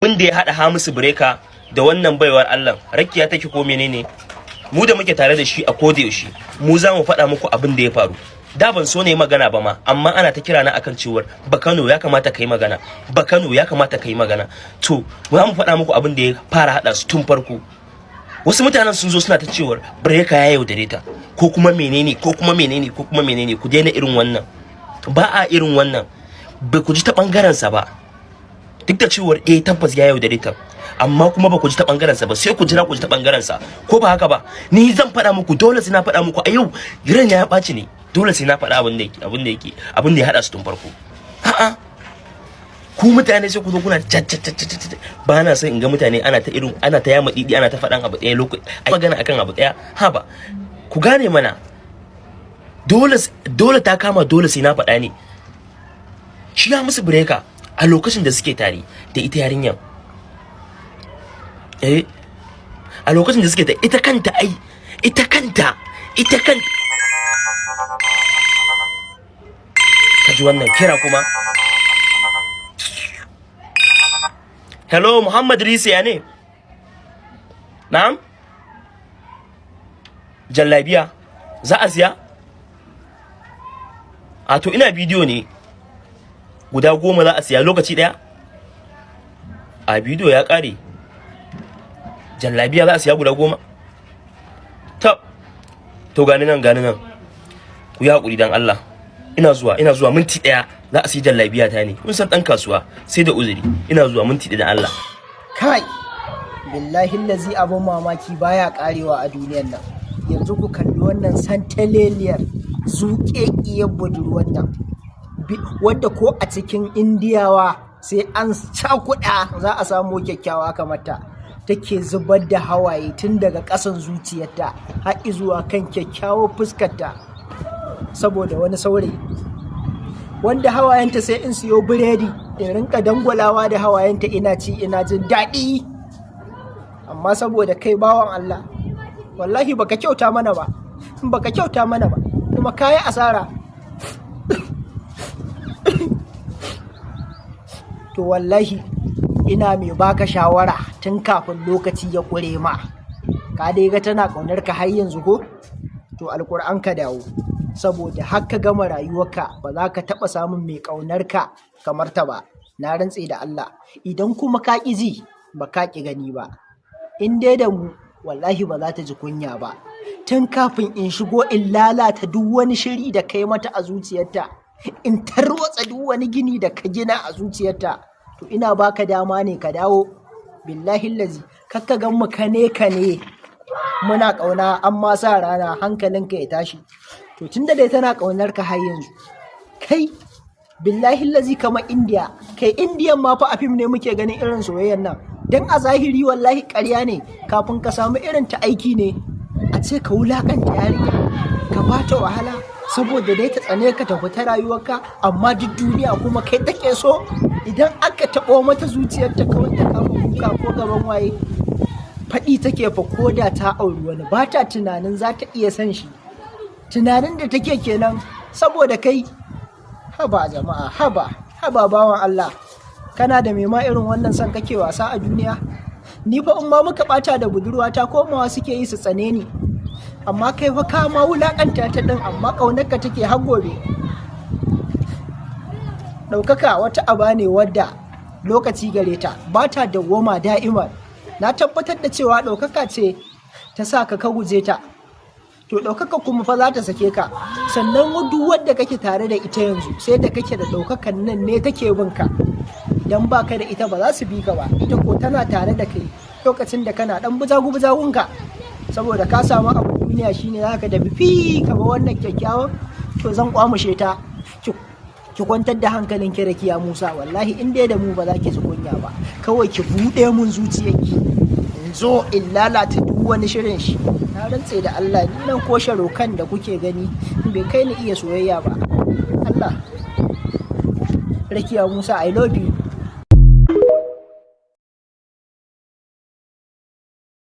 wanda ya haɗa Hamisu Breaker da wannan baiwar Allah rakiya take ko menene mu da muke tare da shi a koda yaushe mu za mu faɗa muku abin da ya faru da ban so ne magana ba ma amma ana ta kira na akan cewar Bakano ya kamata kai magana Bakano ya kamata kai magana to za mu faɗa muku abin da ya fara haɗa su tun farko wasu mutanen sun zo suna ta cewar Breaker ya yaudare ta ko kuma menene ko kuma menene ko kuma menene ku daina irin wannan ba a irin wannan bai ku ji ta bangaren sa ba duk da cewar tabbas ya yaudare ta amma kuma ba ku ji ta bangaren sa ba sai ku jira ku ji ta bangaren sa ko ba haka ba ni zan faɗa muku dole sai na faɗa muku a yau ran ya ɓaci ne dole sai na faɗa abin da ya haɗa su tun farko a'a ku mutane sai ku zo kuna ba na son in ga mutane ana ta yama didi ana ta faɗan abu ɗaya lokaci ai magana akan abu ɗaya ha ba ku gane mana dole ta kama dole sai na faɗa ne shi ya musu Breaker a lokacin da suke tare da ita yarinyar a lokacin da suke tare ita kanta kaji wannan kira kuma hello Muhammad Risi ya ne na'am jallabiya za a siya a to ina bidiyo ne guda 10 za a siya lokaci daya a bidiyo ya kare jallabiya za a siya guda 10 to gani nan ku yi hakuri dan Allah ina zuwa minti daya za a siya jallabiya ta ne kun san dan kasuwa sai da uzuri ina zuwa minti daya dan Allah kai billahi allazi abun mamaki baya karewa a duniyar nan yanzu ku kalli wannan santaleliyar zuƙeƙiyar budurwar nan wadda ko a cikin indiyawa sai an cakuɗa za a samu kyakkyawa kamar ta take zubar da hawaye tun daga ƙasan zuciyarta har zuwa kan kyakkyawar fuskarta saboda wani saurayi wanda hawayenta sai in siyo biredi in rinka dangwalawa da hawayenta ina ci ina jin daɗi amma saboda kai bawan Allah wallahi baka kyauta mana ba kuma kayi asara to wallahi ina mai baka shawara tun kafin lokaci ya ƙure ma ka dai ga tana ƙaunar ka har yanzu ko to alƙur'an ka dawo saboda har ka gama rayuwarka ba za ka taɓa samun mai ƙaunar ka kamar ta ba na rantse da Allah idan kuma ka ƙi ji ba ka ƙi gani ba in dai da mu wallahi ba za ta ji kunya ba tun kafin in shigo in lalata duk wani shiri da kai mata a zuciyarta in tarwatsa duk wani gini da ka gina a zuciyarta to ina baka dama ne ka dawo billahi lazi kakka gan mu kane muna kauna amma sa rana hankalinka ya tashi to tunda dai tana kaunar ka har yanzu kai billahi lazi kamar indiya kai indiyan ma fa a fim ne muke ganin irin soyayyan nan dan a zahiri wallahi ƙarya ne kafin ka samu irin ta aiki ne a ce ka wulakanta yarinya ka bata wahala saboda dai ta tsane ka tafi ta rayuwarka amma duk duniya kuma kai take so idan aka taɓo mata zuciyarta kawai ta kama kuka ko gaban waye faɗi take fa ko da ta auri wani ba ta tunanin za ta iya san shi tunanin da take kenan saboda kai haba jama'a haba bawan Allah kana da ma irin wannan son kake wasa a duniya ni fa in ma muka bata da budurwata komawa suke yi su tsane ni amma kai fa ka ma wulakanta ta din amma kaunarka take har gobe daukaka wata aba ne wadda lokaci gare ta ba ta dawwama da'ima na tabbatar da cewa daukaka ce ta sa ka guje ta to daukaka kuma fa za ta sake ka sannan duk wanda kake tare da ita yanzu sai da kake da daukakan nan ne take bin ka dan baka da ita ba za su bi ka ba ita ko tana tare da kai lokacin da kana dan bujagunka saboda ka samu abu duniya shine zaka da bifi kamar wannan kyakkyawan to zan kwamushe ta ki kwantar da hankalin ki Rakiya Musa wallahi in dai da mu ba za ki ji kunya ba kawai ki bude mun zuciyarki in zo in lalata duk wani shirin shi na rantse da Allah ni nan ko sharokan da kuke gani bai kai ni iya soyayya ba Allah Rakiya Musa I love you